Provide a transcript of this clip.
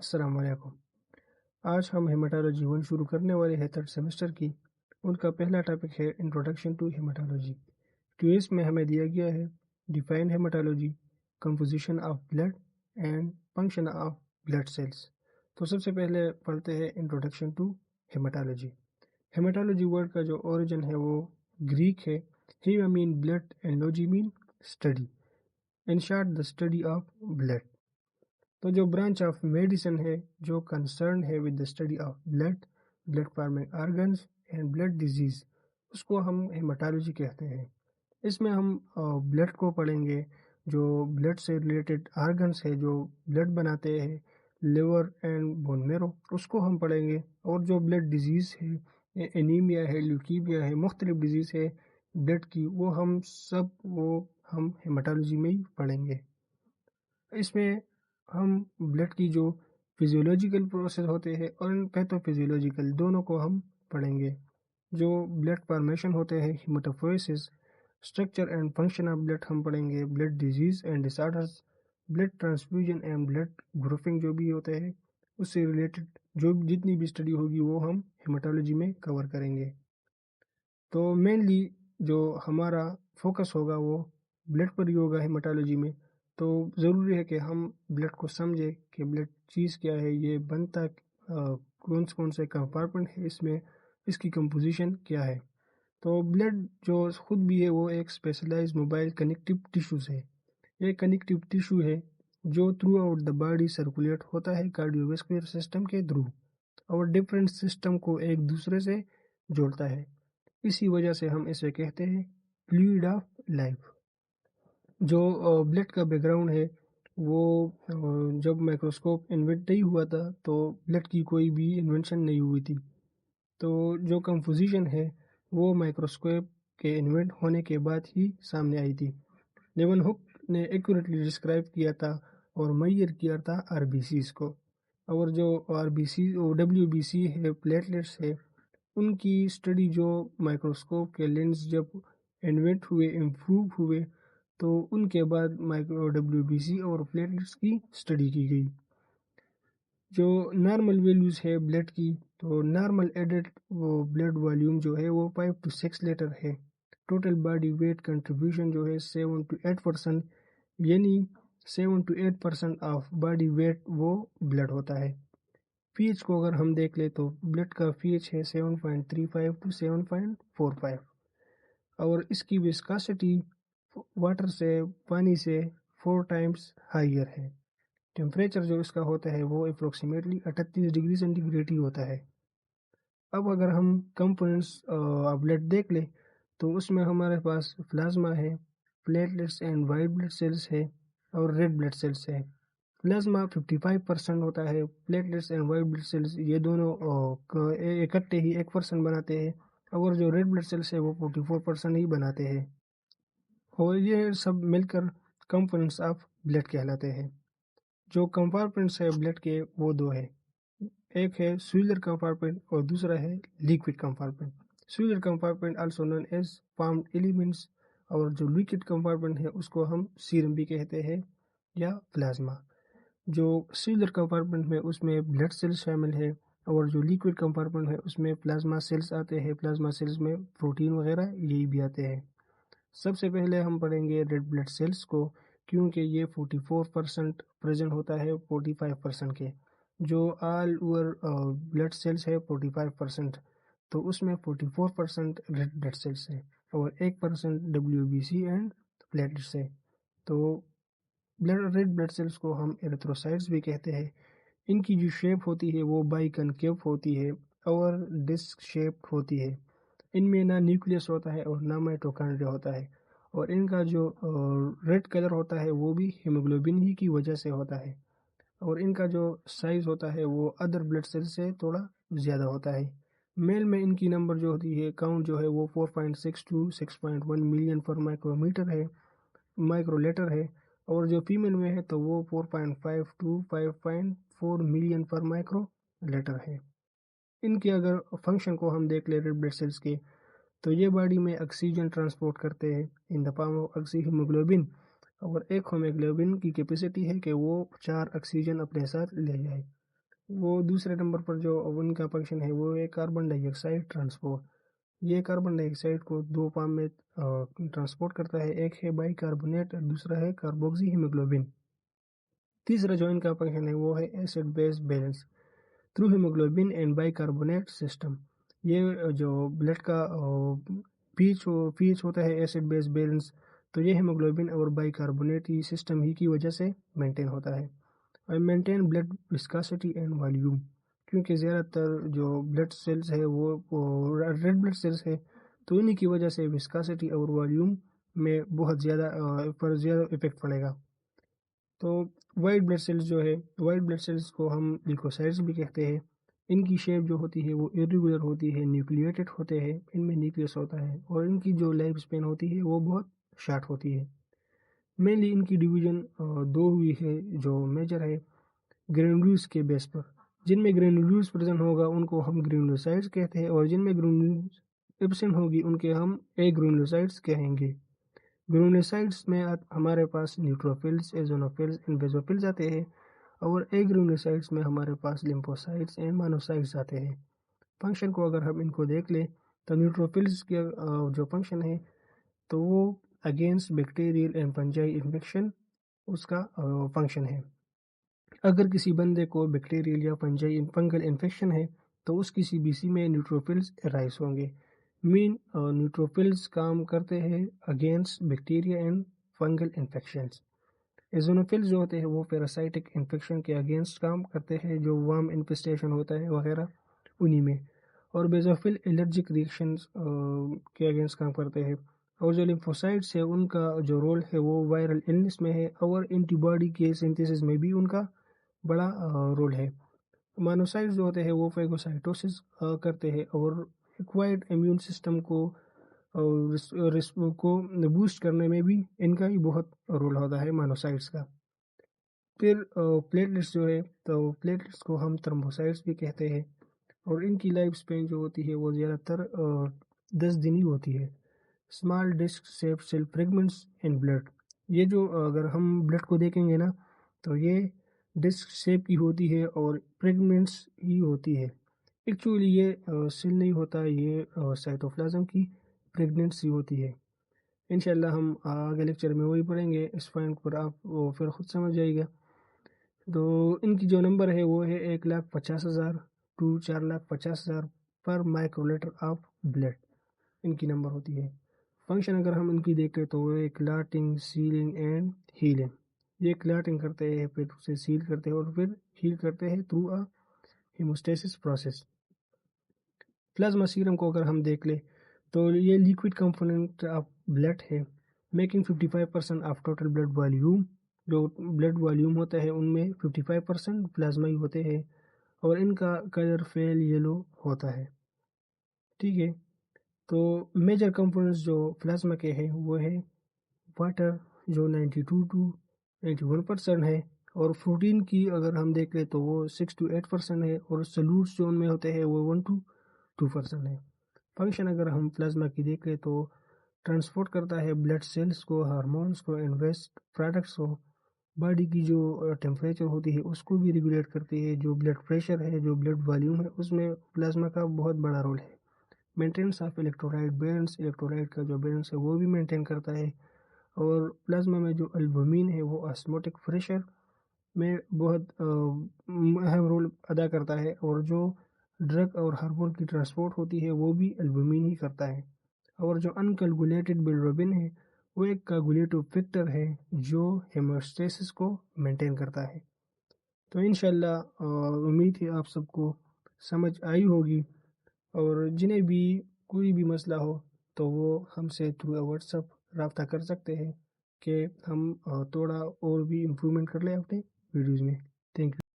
السلام علیکم۔ آج ہم ہیماٹالوجی 1 شروع کرنے والے ہیں 3rd سیمسٹر کی۔ ان کا پہلا ٹاپک ہے انٹروڈکشن ٹو ہیماٹالوجی۔ اس میں ہمیں دیا گیا ہے define haematology, composition of blood and function of blood cells. تو سب سے پہلے پڑھتے ہیں introduction to haematology. Haematology word کا جو اوریجن ہے وہ گریک ہے۔ Hema means blood and logy means study, in short the study of blood. تو جو برانچ آف میڈیسن ہے جو کنسرن ہے with the study of blood, blood forming organs and blood disease, اس کو ہم ہیماٹالوجی کہتے ہیں۔ اس میں ہم بلڈ کو پڑھیں گے، جو بلڈ سے ریلیٹڈ آرگنز ہے جو بلڈ بناتے ہیں، لیور اینڈ بون میرو، اس کو ہم پڑھیں گے۔ اور جو بلڈ ڈیزیز ہے، انیمیا ہے، لیوکیمیا ہے، مختلف ڈیزیز ہے بلڈ کی، وہ ہم ہیماٹالوجی میں ہی پڑھیں گے۔ اس میں ہم بلڈ کی جو فزیولوجیکل پروسیس ہوتے ہیں اور پیتھوفزیولوجیکل دونوں کو ہم پڑھیں گے۔ جو بلڈ فارمیشن ہوتے ہیں، haematopoiesis, structure and function of blood ہم پڑھیں گے۔ Blood disease and disorders, blood transfusion and blood grouping جو بھی ہوتے ہیں اس سے ریلیٹڈ جو جتنی بھی اسٹڈی ہوگی وہ ہم ہیماٹالوجی میں کور کریں گے۔ تو مینلی جو ہمارا فوکس ہوگا وہ بلڈ پر ہی ہوگا ہیماٹالوجی میں۔ تو ضروری ہے کہ ہم بلڈ کو سمجھے کہ بلڈ چیز کیا ہے، یہ بنتا کون سے کمپارٹمنٹ ہے اس میں، اس کی کمپوزیشن کیا ہے۔ تو بلڈ جو خود بھی ہے وہ ایک اسپیشلائز موبائل کنیکٹیو ٹیشوز ہے۔ یہ کنیکٹیو ٹیشو ہے جو through out the body circulate ہوتا ہے کارڈیو ویسکولر سسٹم کے تھرو، اور ڈفرینٹ سسٹم کو ایک دوسرے سے جوڑتا ہے۔ اسی وجہ سے ہم اسے کہتے ہیں فلوئڈ آف لائف۔ جو بلڈ کا بیک گراؤنڈ ہے وہ جب مائکروسکوپ انوینٹ نہیں ہوا تھا تو بلڈ کی کوئی بھی انوینشن نہیں ہوئی تھی۔ تو جو کمپوزیشن ہے وہ مائکروسکوپ کے انوینٹ ہونے کے بعد ہی سامنے آئی تھی۔ لیون ہک نے ایکوریٹلی ڈسکرائب کیا تھا اور میئر کیا تھا آر بی سیز کو۔ اور جو R B C W B C ہے، پلیٹلیٹس ہے، ان کی اسٹڈی جو مائکروسکوپ کے لینس جب انوینٹ ہوئے، امپروو ہوئے، تو ان کے بعد مائکرو ڈبلیو بی سی اور پلیٹلیٹس کی اسٹڈی کی گئی۔ جو نارمل ویلیوز ہے بلڈ کی، تو نارمل ایڈلٹ بلڈ والیوم جو ہے وہ 5 to 6 لیٹر ہے۔ ٹوٹل باڈی ویٹ کنٹریبیوشن جو ہے 7 to 8%، یعنی 7 to 8% آف باڈی ویٹ وہ بلڈ ہوتا ہے۔ پی ایچ کو اگر ہم دیکھ لیں تو بلڈ کا پی ایچ ہے 7.35 to 7.45، اور اس کی وسکاسٹی واٹر سے، پانی سے 4 times ہائیر ہے۔ ٹیمپریچر جو اس کا ہوتا ہے وہ اپروکسیمیٹلی 38 ڈگری سینٹی گریڈ ہی ہوتا ہے۔ اب اگر ہم کمپوننٹس بلڈ دیکھ لیں تو اس میں ہمارے پاس پلازما ہے، platelets and white blood cells ہے، اور ریڈ بلڈ سیلس ہے۔ پلازما 55% ہوتا ہے، platelets and white blood cells یہ دونوں اکٹھے ہی 1% بناتے ہیں، اور جو ریڈ بلڈ سیلس ہے وہ 44% ہی بناتے ہیں۔ اور یہ سب مل کر کمپوننٹس آف بلڈ کہلاتے ہیں۔ جو کمپارٹمنٹس ہے بلڈ کے وہ 2 ہے، ایک ہے سیلولر کمپارٹمنٹ اور دوسرا ہے لیکوڈ کمپارٹمنٹ۔ Cellular compartment also known as formed elements, اور جو لیکوڈ کمپارٹمنٹ ہے اس کو ہم سیرم بھی کہتے ہیں یا پلازما۔ جو سیلولر کمپارٹمنٹ میں اس میں بلڈ سیلز شامل ہے، اور جو لیکوڈ کمپارٹمنٹ ہے اس میں پلازما سیلز آتے ہیں۔ پلازما سیلز میں پروٹین وغیرہ یہی بھی آتے ہیں۔ سب سے پہلے ہم پڑھیں گے ریڈ بلڈ سیلز کو، کیونکہ یہ 44% پریزنٹ ہوتا ہے 45% کے۔ جو آل اوور بلڈ سیلز ہے 45%، تو اس میں 44% ریڈ بلڈ سیلز ہے، اور 1% W B C and platelets ہے۔ تو ریڈ بلڈ سیلز کو ہم ایریتھروسائٹس بھی کہتے ہیں۔ ان کی جو شیپ ہوتی ہے وہ بائی کنکیو ہوتی ہے اور ڈسک شیپ ہوتی ہے۔ ان میں نہ نیوکلیس ہوتا ہے اور نہ مائٹوکانڈریا ہوتا ہے، اور ان کا جو ریڈ کلر ہوتا ہے وہ بھی ہیموگلوبن ہی کی وجہ سے ہوتا ہے، اور ان کا جو سائز ہوتا ہے وہ ادر بلڈ سیل سے تھوڑا زیادہ ہوتا ہے۔ میل میں ان کی نمبر جو ہوتی ہے، کاؤنٹ جو ہے وہ 4.6 to 6.1 million per micro litre ہے، اور جو فیمیل میں ہے تو وہ 4.5 to 5.4 million per micro litre ہے۔ ان کے اگر فنکشن کو ہم دیکھ لیں ریڈ بلڈ سیلز کے، تو یہ باڈی میں آکسیجن ٹرانسپورٹ کرتے ہیں ان دا فارم آف آکسی ہیموگلوبن، اور ایک ہیموگلوبن کی کیپیسٹی ہے کہ وہ 4 آکسیجن اپنے ساتھ لے جائے۔ वो दूसरे नंबर पर जो उनका फंक्शन है वो है कार्बन डाइऑक्साइड ट्रांसपोर्ट। ये कार्बन डाइऑक्साइड को दो फॉर्म में ट्रांसपोर्ट करता है, एक है बाइकार्बोनेट और दूसरा है कार्बोक्सी हीमोग्लोबिन। तीसरा जो इनका फंक्शन है वो है acid base balance through haemoglobin and bicarbonate system. ये जो ब्लड का पीएच होता है एसिड बेस बैलेंस, तो ये हीमोग्लोबिन और बाइकार्बोनेट की सिस्टम ही की वजह से मेंटेन होता है। और maintain blood viscosity and volume, क्योंकि ज़्यादातर जो ब्लड सेल्स है वो रेड ब्लड सेल्स है, तो इन्हीं की वजह से विस्कोसिटी और वॉल्यूम में बहुत ज़्यादा इफेक्ट पड़ेगा। तो वाइट ब्लड सेल्स जो है, वाइट ब्लड सेल्स को हम ल्यूकोसाइट्स भी कहते हैं। इनकी शेप जो होती है वो इरेगुलर होती है, न्यूक्लिएटेड होते हैं, इनमें न्यूक्लियस होता है और इनकी जो लाइफ स्पेन होती है वो बहुत शार्ट होती है। मेनली इनकी डिवीजन दो हुई है जो मेजर है ग्रेनुल्स के बेस पर। जिनमें ग्रेनुल्स प्रेजेंट होगा उनको हम ग्रेनुलोसाइट्स कहते हैं और जिनमें ग्रेनुल्स एब्सेंट होगी उनके हम एग्रेनुलोसाइट्स कहेंगे। ग्रेनुलोसाइट्स में हमारे पास न्यूट्रोफिल्स, एजोनोफिल्स एंड बेसोफिल्स आते हैं और एग्रेनुलोसाइट्स में हमारे पास लिम्फोसाइट्स एंड मोनोसाइट्स आते हैं। फंक्शन को अगर हम इनको देख लें तो न्यूट्रोफिल्स के जो फंक्शन है तो वो against bacterial and fungi infection उसका फंक्शन है। अगर किसी बंदे को बैक्टीरियल या फंगल इन्फेक्शन है तो उसकी सीबीसी में न्यूट्रोफिल्स राइज होंगे। न्यूट्रोफिल्स काम करते हैं against bacteria and fungal infections. Eosinophils जो होते हैं वो पैरासाइटिक इन्फेक्शन के अगेंस्ट काम करते हैं, जो वर्म इन्फेस्टेशन होता है वगैरह उन्हीं में। और बेसोफिल एलर्जिक रिएक्शंस के अगेंस्ट काम करते हैं। और जो लिम्फोसाइट्स है उनका जो रोल है वो वायरल इलनेस में है और एंटीबॉडी के सिंथेसिस में भी उनका बड़ा रोल है। मोनोसाइट्स जो होते हैं वो फेगोसाइटोसिस करते हैं और एक्वायर्ड इम्यून सिस्टम को बूस्ट करने में भी इनका ही बहुत रोल होता है मोनोसाइट्स का। फिर प्लेटलेट्स जो है, तो प्लेटलेट्स को हम थ्रोम्बोसाइट्स भी कहते हैं और इनकी लाइफ स्पेन जो होती है वो ज़्यादातर 10 दिन ही होती है। Small disc shape cell fragments in blood, ये जो अगर हम ब्लड को देखेंगे ना तो ये डिस्क शेप की होती है और फ्रेगमेंट्स ही होती है। एक्चुअली ये सेल नहीं होता, ये साइटोप्लाज्म की फ्रेगमेंट्स ही होती है। इंशाल्लाह हम आगे लेक्चर में वही पढ़ेंगे, इस पॉइंट पर आप वो फिर खुद समझ जाइएगा। तो इनकी जो नंबर है वो है 1,50,000 टू 4,50,000 पर माइक्रोलीटर ऑफ ब्लड इनकी नंबर होती है। फंक्शन अगर हम इनकी देखें तो वो क्लॉटिंग, सीलिंग एंड हीलिंग। ये क्लॉटिंग करते हैं, फिर उसे सील करते हैं और फिर हील करते हैं through a haemostasis process. Plasma serum को अगर हम देख ले तो ये लिक्विड कंपोनेंट ऑफ ब्लड है, making 55% of total blood volume. जो ब्लड वॉल्यूम होता है उनमें 55% प्लाज्मा ही होते हैं और इनका कलर फेल येलो होता है। ठीक है, तो मेजर कंपोनेंट्स जो प्लाज्मा के हैं वो है वाटर जो 92 टू 91% है, और प्रोटीन की अगर हम देख ले तो वो 6 to 8% है, और सल्यूट्स जो उनमें होते हैं वो 1 to 2% है। फंक्शन अगर हम प्लाज्मा की देखें तो ट्रांसपोर्ट करता है ब्लड सेल्स को, हार्मोन्स को एंड वेस्ट प्रोडक्ट्स को। बॉडी की जो टेम्परेचर होती है उसको भी रेगुलेट करती है। जो ब्लड प्रेशर है, जो ब्लड वॉल्यूम है, उसमें प्लाज्मा का बहुत बड़ा रोल है। Maintenance of electrolyte balance, electrolyte का जो बैलेंस है वो भी मेंटेन करता है। और प्लाज्मा में जो एल्बुमिन है वो ऑस्मोटिक प्रेशर में बहुत अहम रोल अदा करता है, और जो ड्रग और हार्मोन की ट्रांसपोर्ट होती है वो भी एल्बुमिन ही करता है। और जो अनकैलकुलेटेड बिलिरुबिन है वो एक कोगुलेटिव फैक्टर है जो हेमोस्टेसिस को मेंटेन करता है। तो इंशाल्लाह उम्मीद है आप सबको समझ आई होगी, और जिन्हें भी कोई भी मसला हो तो वो हमसे थ्रू व्हाट्सअप रब्ता कर सकते हैं कि हम थोड़ा और भी इम्प्रूवमेंट कर लें अपने वीडियोज़ में। Thank you.